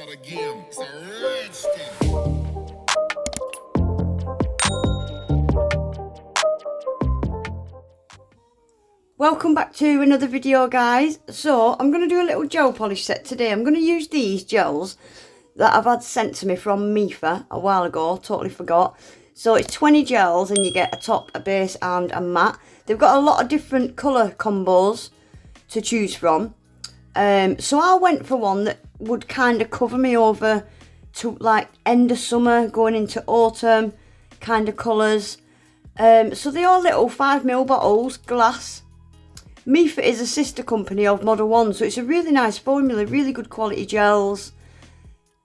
start again. It's a rich thing. Welcome back to another video, guys. So I'm going to do a little gel polish set today. I'm going to use these gels that I've had sent to me from Mefa a while ago. Totally forgot. So it's 20 gels and you get a top, a base and a matte. They've got a lot of different colour combos to choose from. So I went for one that would kind of cover me over to like end of summer, going into autumn kind of colours. So they are little 5ml bottles, glass. Mefa is a sister company of Model 1, so it's a really nice formula, really good quality gels.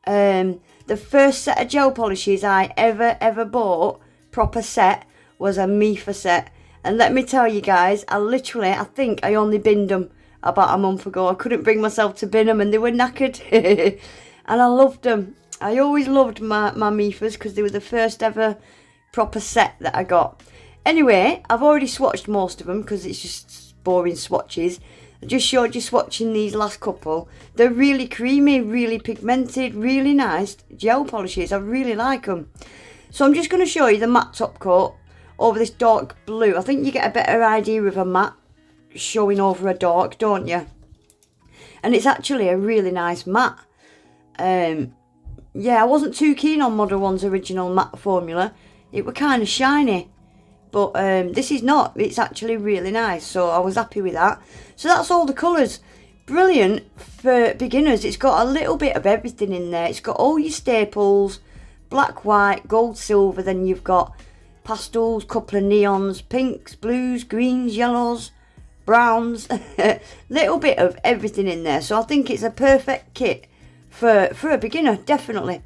The first set of gel polishes I ever bought, proper set, was a Mefa set. And let me tell you guys, I think I only binned them about a month ago. I couldn't bring myself to bin them and they were knackered. And I loved them. I always loved my Mefas because they were the first ever proper set that I got. Anyway, I've already swatched most of them because it's just boring swatches. I just showed you swatching these last couple. They're really creamy, really pigmented, really nice gel polishes. I really like them. So I'm just going to show you the matte top coat over this dark blue. I think you get a better idea of a matte showing over a dark, don't you? And it's actually a really nice matte. Yeah, I wasn't too keen on Model 1's original matte formula. It were kind of shiny. But this is not. It's actually really nice. So I was happy with that. So that's all the colours. Brilliant for beginners. It's got a little bit of everything in there. It's got all your staples. Black, white, gold, silver. Then you've got pastels, couple of neons, pinks, blues, greens, yellows, browns. Little bit of everything in there. So I think it's a perfect kit for a beginner. Definitely.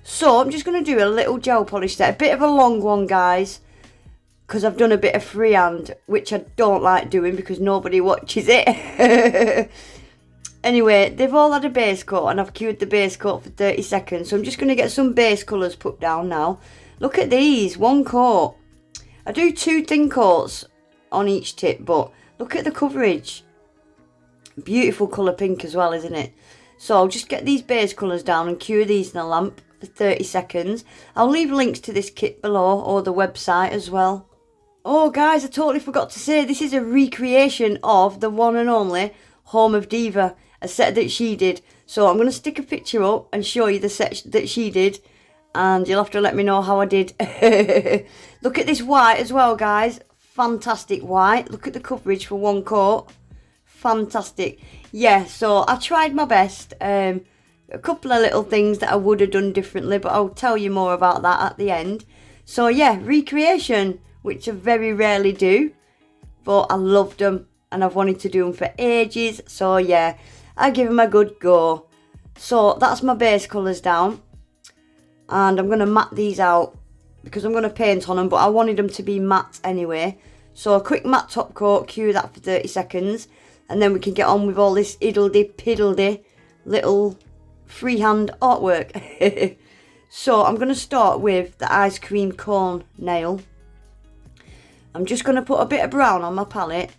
So I'm just going to do a little gel polish set. A bit of a long one, guys. Because I've done a bit of freehand, which I don't like doing because nobody watches it. Anyway, they've all had a base coat and I've cured the base coat for 30 seconds. So I'm just going to get some base colours put down now. Look at these, one coat. I do 2 thin coats on each tip, but look at the coverage. Beautiful colour pink as well, isn't it? So I'll just get these base colours down and cure these in a lamp for 30 seconds. I'll leave links to this kit below or the website as well. Oh guys, I totally forgot to say, this is a recreation of the one and only Home of Deva, a set that she did. So I'm going to stick a picture up and show you the set that she did. And you'll have to let me know how I did. Look at this white as well, guys. Fantastic white. Look at the coverage for one coat. Fantastic. Yeah, so I tried my best. A couple of little things that I would have done differently, but I'll tell you more about that at the end. So yeah, recreation, which I very rarely do, but I loved them and I've wanted to do them for ages. So yeah, I give them a good go. So that's my base colours down. And I'm going to matte these out because I'm going to paint on them, but I wanted them to be matte anyway. So a quick matte top coat, cure that for 30 seconds. And then we can get on with all this iddledy-piddledy little freehand artwork. So I'm going to start with the ice cream cone nail. I'm just going to put a bit of brown on my palette.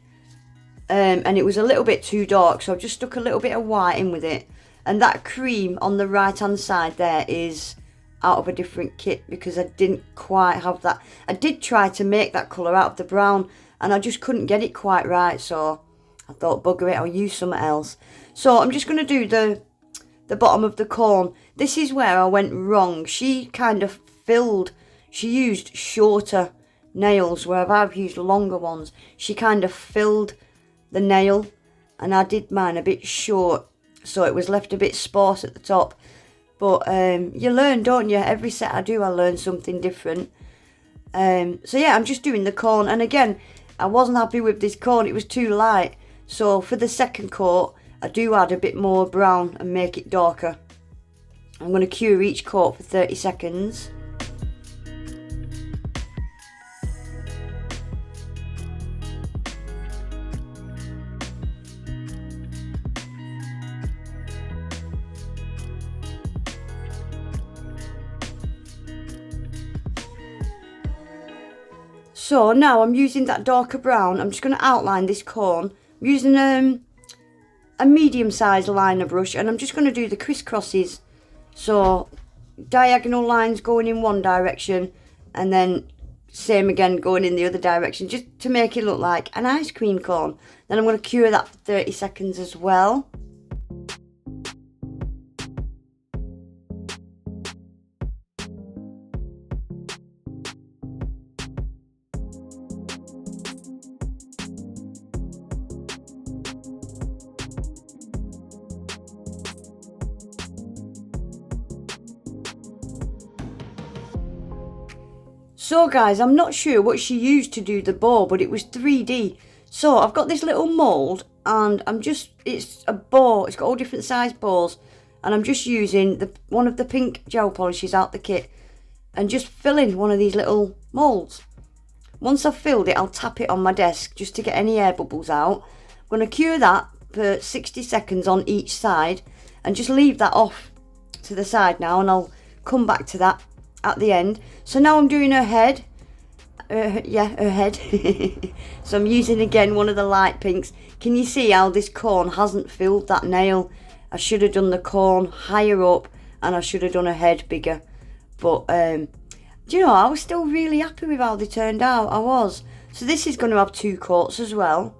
And it was a little bit too dark, so I've just stuck a little bit of white in with it. And that cream on the right hand side there is out of a different kit because I didn't quite have that. I did try to make that colour out of the brown and I just couldn't get it quite right, so I thought bugger it, I'll use something else. So I'm just going to do the bottom of the cone. This is where I went wrong. She kind of she used shorter nails where I've used longer ones. She kind of filled the nail and I did mine a bit short, so it was left a bit sparse at the top. But you learn, don't you? Every set I do, I learn something different. So yeah, I'm just doing the cone. And again, I wasn't happy with this cone. It was too light. So for the second coat, I do add a bit more brown and make it darker. I'm going to cure each coat for 30 seconds. So now I'm using that darker brown. I'm just going to outline this cone. I'm using a medium-sized liner brush, and I'm just going to do the crisscrosses So diagonal lines going in one direction and then same again going in the other direction, just to make it look like an ice cream cone. Then I'm going to cure that for 30 seconds as well. So guys, I'm not sure what she used to do the bow, but it was 3D. So I've got this little mould and it's a bow, it's got all different size bows, and I'm just using one of the pink gel polishes out the kit and just filling one of these little moulds. Once I've filled it, I'll tap it on my desk just to get any air bubbles out. I'm going to cure that for 60 seconds on each side and just leave that off to the side now, and I'll come back to that at the end. So now I'm doing her head. Her head. So I'm using again one of the light pinks. Can you see how this cone hasn't filled that nail? I should have done the cone higher up and I should have done her head bigger. But do you know, I was still really happy with how they turned out. I was. So this is going to have 2 coats as well.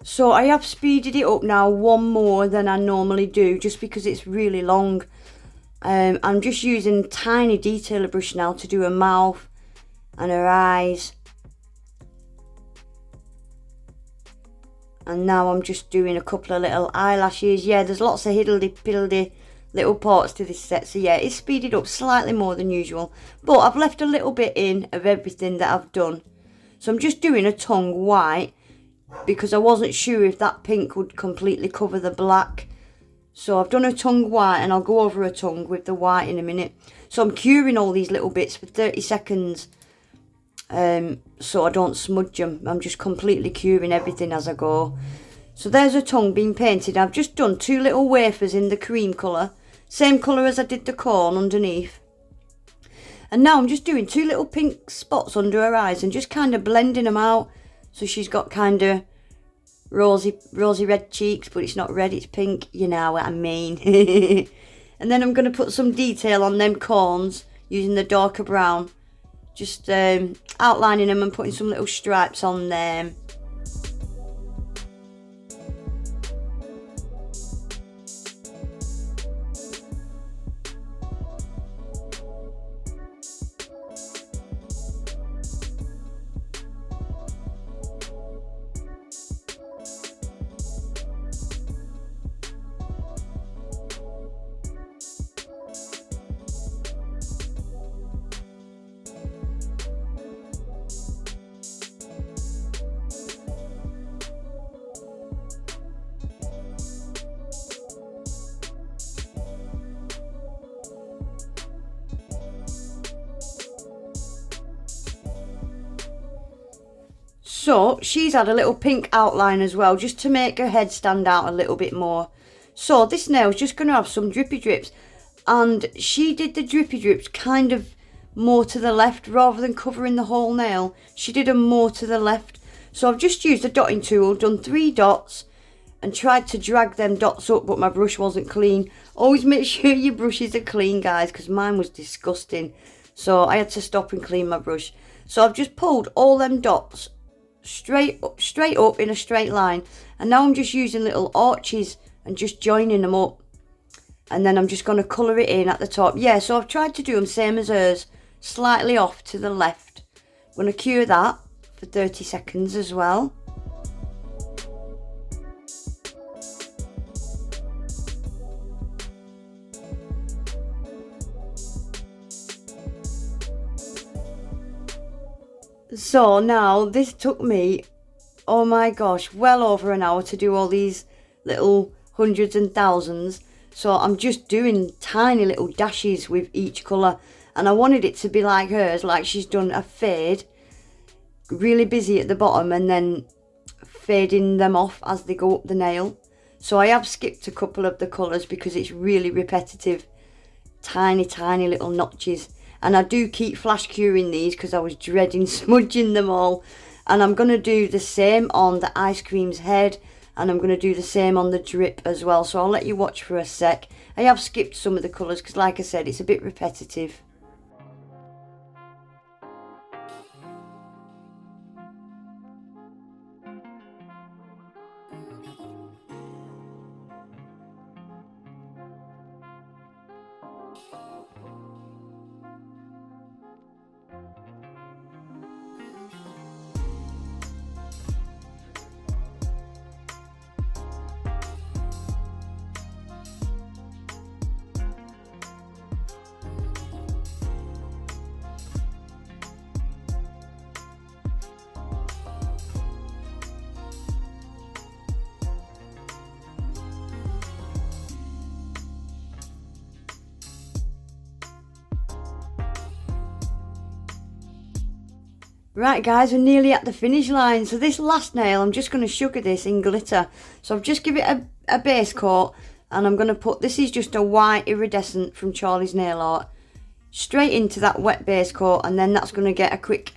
So I have speeded it up now one more than I normally do, just because it's really long. I'm just using tiny detailer brush now to do her mouth and her eyes. And now I'm just doing a couple of little eyelashes. Yeah, there's lots of hiddly-piddly little parts to this set. So yeah, it's speeded up slightly more than usual. But I've left a little bit in of everything that I've done. So I'm just doing a tongue white, because I wasn't sure if that pink would completely cover the black. So I've done a tongue white, and I'll go over her tongue with the white in a minute. So I'm curing all these little bits for 30 seconds so I don't smudge them. I'm just completely curing everything as I go. So there's her tongue being painted. I've just done 2 little wafers in the cream colour, same colour as I did the cone underneath. And now I'm just doing 2 little pink spots under her eyes and just kind of blending them out. So she's got kind of rosy red cheeks, but it's not red, it's pink. You know what I mean. And then I'm going to put some detail on them cones using the darker brown. Just outlining them and putting some little stripes on them. So she's had a little pink outline as well, just to make her head stand out a little bit more. So this nail's just going to have some drippy drips, and she did the drippy drips kind of more to the left rather than covering the whole nail. She did them more to the left. So I've just used a dotting tool, done 3 dots and tried to drag them dots up, but my brush wasn't clean. Always make sure your brushes are clean, guys, because mine was disgusting. So I had to stop and clean my brush. So I've just pulled all them dots straight up in a straight line, and now I'm just using little arches and just joining them up, and then I'm just going to colour it in at the top. Yeah, so I've tried to do them same as hers, slightly off to the left. I'm going to cure that for 30 seconds as well. So now this took me, oh my gosh, well over an hour to do all these little hundreds and thousands. So I'm just doing tiny little dashes with each colour, and I wanted it to be like hers, like she's done a fade, really busy at the bottom and then fading them off as they go up the nail. So I have skipped a couple of the colours because it's really repetitive, tiny little notches. And I do keep flash curing these because I was dreading smudging them all. And I'm going to do the same on the ice cream's head, and I'm going to do the same on the drip as well. So I'll let you watch for a sec. I have skipped some of the colours because, like I said, it's a bit repetitive. Right guys, we're nearly at the finish line. So this last nail, I'm just going to sugar this in glitter. So I've just given it a base coat, and I'm going to put, this is just a white iridescent from Charlie's Nail Art, straight into that wet base coat, and then that's going to get a quick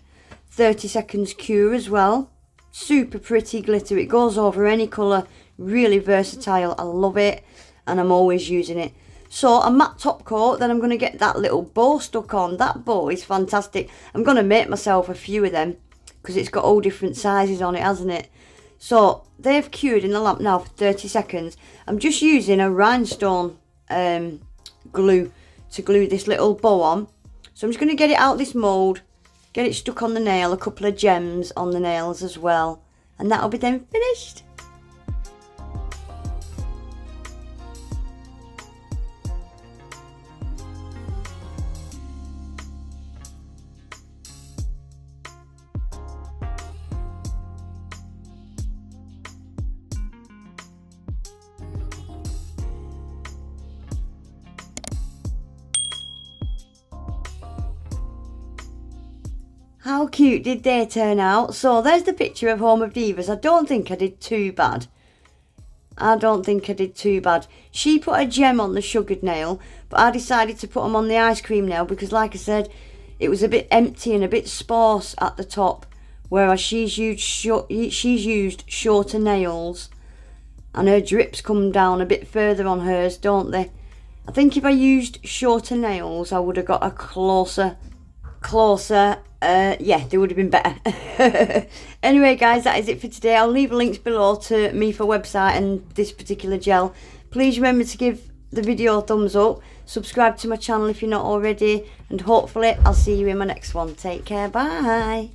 30 seconds cure as well. Super pretty glitter, it goes over any colour, really versatile, I love it, and I'm always using it. So a matte top coat, then I'm going to get that little bow stuck on. That bow is fantastic. I'm going to make myself a few of them because it's got all different sizes on it, hasn't it? So they've cured in the lamp now for 30 seconds. I'm just using a rhinestone glue to glue this little bow on. So I'm just going to get it out this mould, get it stuck on the nail, a couple of gems on the nails as well. And that'll be then finished. How cute did they turn out? So there's the picture of Home of Divas. I don't think I did too bad. She put a gem on the sugared nail, but I decided to put them on the ice cream nail because, like I said, it was a bit empty and a bit sparse at the top, whereas she's used shorter nails, and her drips come down a bit further on hers, don't they? I think if I used shorter nails, I would have got a closer, yeah, they would have been better. Anyway guys, that is it for today. I'll leave links below to Mefa website and this particular gel. Please remember to give the video a thumbs up, subscribe to my channel if you're not already, and hopefully I'll see you in my next one. Take care, bye.